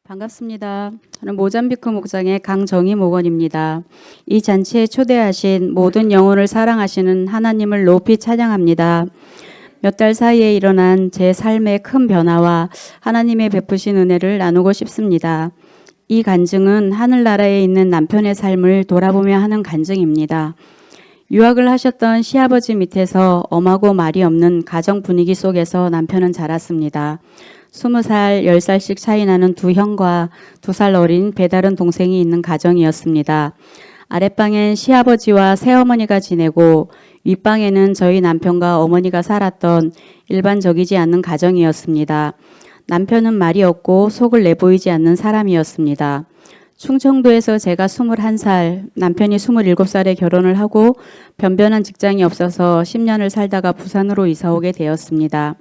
반갑습니다. 저는 모잠비크 목장의 강정희 목원입니다. 이 잔치에 초대하신 모든 영혼을 사랑하시는 하나님을 높이 찬양합니다. 몇 달 사이에 일어난 제 삶의 큰 변화와 하나님의 베푸신 은혜를 나누고 싶습니다. 이 간증은 하늘나라에 있는 남편의 삶을 돌아보며 하는 간증입니다. 유학을 하셨던 시아버지 밑에서 엄하고 말이 없는 가정 분위기 속에서 남편은 자랐습니다. 20살, 10살씩 차이 나는 두 형과 2살 어린 배다른 동생이 있는 가정이었습니다. 아랫방엔 시아버지와 새어머니가 지내고 윗방에는 저희 남편과 어머니가 살았던 일반적이지 않는 가정이었습니다. 남편은 말이 없고 속을 내보이지 않는 사람이었습니다. 충청도에서 제가 21살, 남편이 27살에 결혼을 하고 변변한 직장이 없어서 10년을 살다가 부산으로 이사 오게 되었습니다.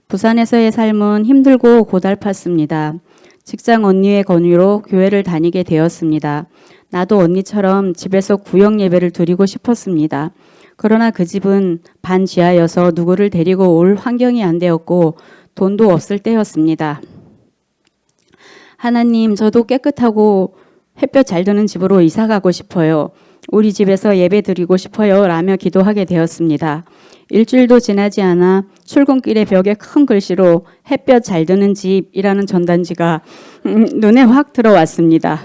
부산에서의 삶은 힘들고 고달팠습니다. 직장 언니의 권유로 교회를 다니게 되었습니다. 나도 언니처럼 집에서 구역 예배를 드리고 싶었습니다. 그러나 그 집은 반지하여서 누구를 데리고 올 환경이 안 되었고 돈도 없을 때였습니다. 하나님, 저도 깨끗하고 햇볕 잘 드는 집으로 이사 가고 싶어요. 우리 집에서 예배 드리고 싶어요. 라며 기도하게 되었습니다. 일주일도 지나지 않아 출근길의 벽에 큰 글씨로 햇볕 잘 드는 집이라는 전단지가 눈에 확 들어왔습니다.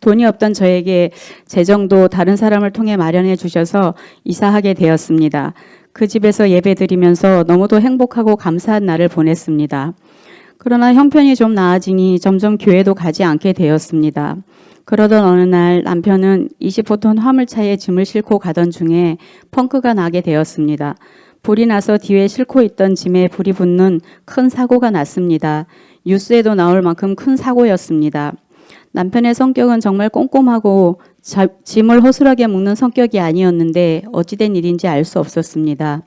돈이 없던 저에게 재정도 다른 사람을 통해 마련해 주셔서 이사하게 되었습니다. 그 집에서 예배 드리면서 너무도 행복하고 감사한 날을 보냈습니다. 그러나 형편이 좀 나아지니 점점 교회도 가지 않게 되었습니다. 그러던 어느 날 남편은 20호톤 화물차에 짐을 싣고 가던 중에 펑크가 나게 되었습니다. 불이 나서 뒤에 싣고 있던 짐에 불이 붙는 큰 사고가 났습니다. 뉴스에도 나올 만큼 큰 사고였습니다. 남편의 성격은 정말 꼼꼼하고 짐을 허술하게 묶는 성격이 아니었는데 어찌된 일인지 알 수 없었습니다.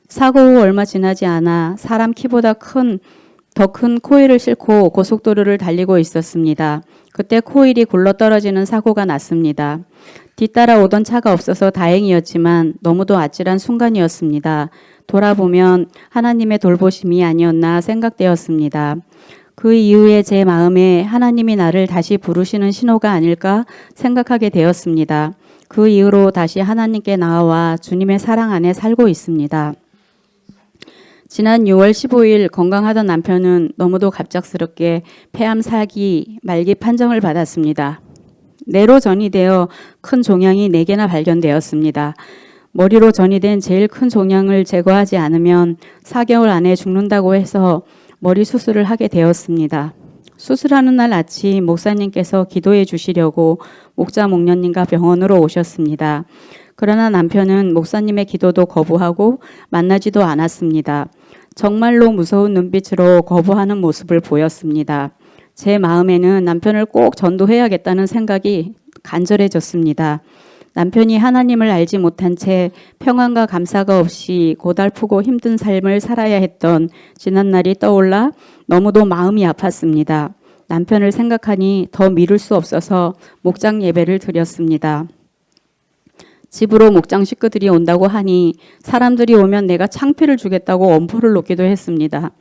사고 후 얼마 지나지 않아 사람 키보다 더 큰 코일을 싣고 고속도로를 달리고 있었습니다. 그때 코일이 굴러떨어지는 사고가 났습니다. 뒤따라 오던 차가 없어서 다행이었지만 너무도 아찔한 순간이었습니다. 돌아보면 하나님의 돌보심이 아니었나 생각되었습니다. 그 이후에 제 마음에 하나님이 나를 다시 부르시는 신호가 아닐까 생각하게 되었습니다. 그 이후로 다시 하나님께 나아와 주님의 사랑 안에 살고 있습니다. 지난 6월 15일 건강하던 남편은 너무도 갑작스럽게 폐암 4기 말기 판정을 받았습니다. 뇌로 전이되어 큰 종양이 4개나 발견되었습니다. 머리로 전이된 제일 큰 종양을 제거하지 않으면 4개월 안에 죽는다고 해서 머리 수술을 하게 되었습니다. 수술하는 날 아침 목사님께서 기도해 주시려고 목자 목녀님과 병원으로 오셨습니다. 그러나 남편은 목사님의 기도도 거부하고 만나지도 않았습니다. 정말로 무서운 눈빛으로 거부하는 모습을 보였습니다. 제 마음에는 남편을 꼭 전도해야겠다는 생각이 간절해졌습니다. 남편이 하나님을 알지 못한 채 평안과 감사가 없이 고달프고 힘든 삶을 살아야 했던 지난날이 떠올라 너무도 마음이 아팠습니다. 남편을 생각하니 더 미룰 수 없어서 목장 예배를 드렸습니다. 집으로 목장 식구들이 온다고 하니 사람들이 오면 내가 창피를 주겠다고 엄포를 놓기도 했습니다.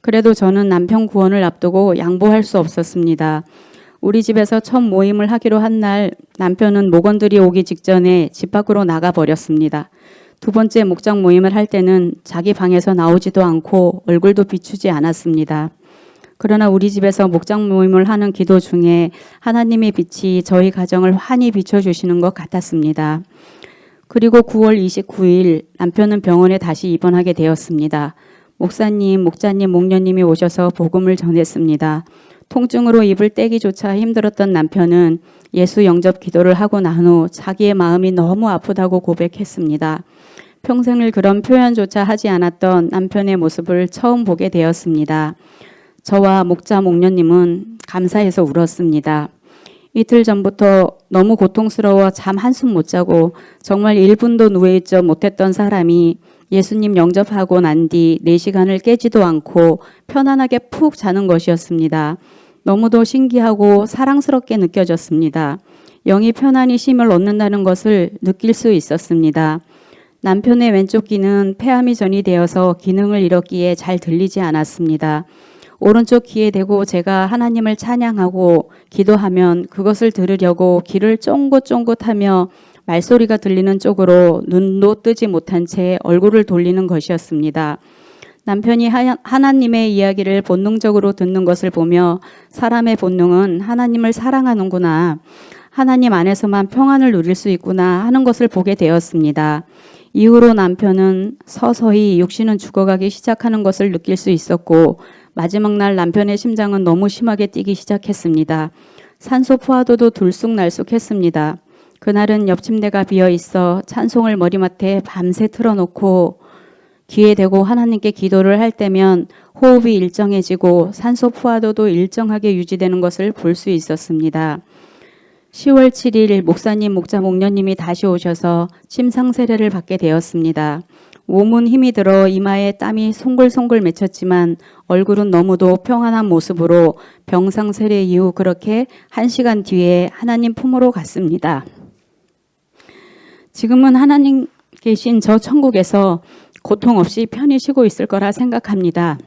그래도 저는 남편 구원을 앞두고 양보할 수 없었습니다. 우리 집에서 첫 모임을 하기로 한 날 남편은 목원들이 오기 직전에 집 밖으로 나가버렸습니다. 두 번째 목장 모임을 할 때는 자기 방에서 나오지도 않고 얼굴도 비추지 않았습니다. 그러나 우리 집에서 목장 모임을 하는 기도 중에 하나님의 빛이 저희 가정을 환히 비춰주시는 것 같았습니다. 그리고 9월 29일 남편은 병원에 다시 입원하게 되었습니다. 목사님, 목자님, 목녀님이 오셔서 복음을 전했습니다. 통증으로 입을 떼기조차 힘들었던 남편은 예수 영접 기도를 하고 난 후 자기의 마음이 너무 아프다고 고백했습니다. 평생을 그런 표현조차 하지 않았던 남편의 모습을 처음 보게 되었습니다. 저와 목자 목녀님은 감사해서 울었습니다. 이틀 전부터 너무 고통스러워 잠 한숨 못 자고 정말 1분도 누워있지 못했던 사람이 예수님 영접하고 난 뒤 4시간을 깨지도 않고 편안하게 푹 자는 것이었습니다. 너무도 신기하고 사랑스럽게 느껴졌습니다. 영이 편안히 쉼을 얻는다는 것을 느낄 수 있었습니다. 남편의 왼쪽 귀는 폐암이 전이되어서 기능을 잃었기에 잘 들리지 않았습니다. 오른쪽 귀에 대고 제가 하나님을 찬양하고 기도하면 그것을 들으려고 귀를 쫑긋쫑긋하며 말소리가 들리는 쪽으로 눈도 뜨지 못한 채 얼굴을 돌리는 것이었습니다. 남편이 하나님의 이야기를 본능적으로 듣는 것을 보며 사람의 본능은 하나님을 사랑하는구나, 하나님 안에서만 평안을 누릴 수 있구나 하는 것을 보게 되었습니다. 이후로 남편은 서서히 육신은 죽어가기 시작하는 것을 느낄 수 있었고, 마지막 날 남편의 심장은 너무 심하게 뛰기 시작했습니다. 산소 포화도도 들쑥날쑥했습니다. 그날은 옆 침대가 비어 있어 찬송을 머리맡에 밤새 틀어놓고 귀에 대고 하나님께 기도를 할 때면 호흡이 일정해지고 산소 포화도도 일정하게 유지되는 것을 볼 수 있었습니다. 10월 7일 목사님, 목자, 목녀님이 다시 오셔서 침상 세례를 받게 되었습니다. 몸은 힘이 들어 이마에 땀이 송글송글 맺혔지만 얼굴은 너무도 평안한 모습으로 병상 세례 이후 그렇게 1시간 뒤에 하나님 품으로 갔습니다. 지금은 하나님 계신 저 천국에서 고통 없이 편히 쉬고 있을 거라 생각합니다.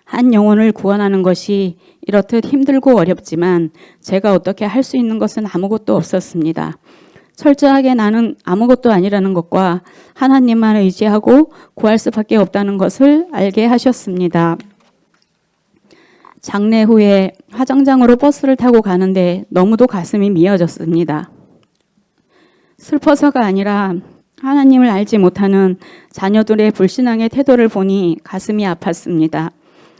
한 영혼을 구원하는 것이 이렇듯 힘들고 어렵지만 제가 어떻게 할 수 있는 것은 아무것도 없었습니다. 철저하게 나는 아무것도 아니라는 것과 하나님만 의지하고 구할 수밖에 없다는 것을 알게 하셨습니다. 장례 후에 화장장으로 버스를 타고 가는데 너무도 가슴이 미어졌습니다. 슬퍼서가 아니라 하나님을 알지 못하는 자녀들의 불신앙의 태도를 보니 가슴이 아팠습니다.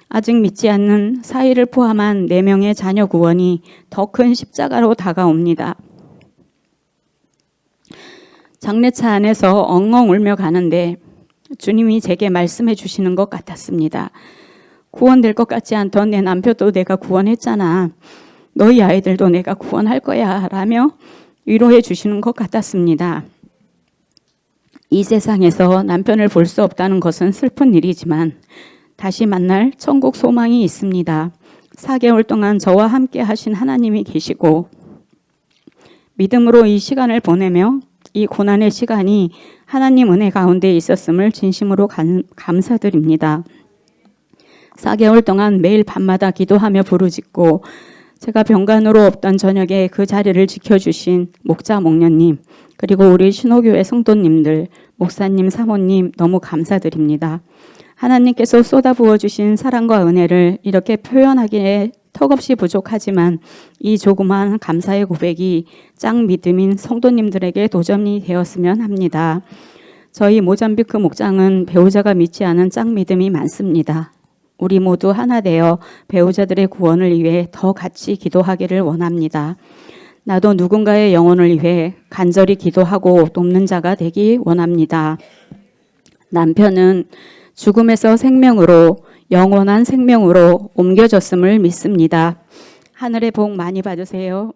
아직 믿지 않는 사이를 포함한 4명의 자녀 구원이 더 큰 십자가로 다가옵니다. 장례차 안에서 엉엉 울며 가는데 주님이 제게 말씀해 주시는 것 같았습니다. 구원될 것 같지 않던 내 남편도 내가 구원했잖아. 너희 아이들도 내가 구원할 거야 라며 위로해 주시는 것 같았습니다. 이 세상에서 남편을 볼 수 없다는 것은 슬픈 일이지만 다시 만날 천국 소망이 있습니다. 4개월 동안 저와 함께 하신 하나님이 계시고 믿음으로 이 시간을 보내며 이 고난의 시간이 하나님 은혜 가운데 있었음을 진심으로 감사드립니다. 4개월 동안 매일 밤마다 기도하며 부르짖고 제가 병간호로 없던 저녁에 그 자리를 지켜주신 목자, 목녀님, 그리고 우리 신호교회 성도님들, 목사님, 사모님 너무 감사드립니다. 하나님께서 쏟아부어 주신 사랑과 은혜를 이렇게 표현하기에 턱없이 부족하지만 이 조그마한 감사의 고백이 짱 믿음인 성도님들에게 도전이 되었으면 합니다. 저희 모잠비크 목장은 배우자가 믿지 않은 짱 믿음이 많습니다. 우리 모두 하나 되어 배우자들의 구원을 위해 더 같이 기도하기를 원합니다. 나도 누군가의 영혼을 위해 간절히 기도하고 돕는 자가 되기 원합니다. 남편은 죽음에서 생명으로, 영원한 생명으로 옮겨졌음을 믿습니다. 하늘의 복 많이 받으세요.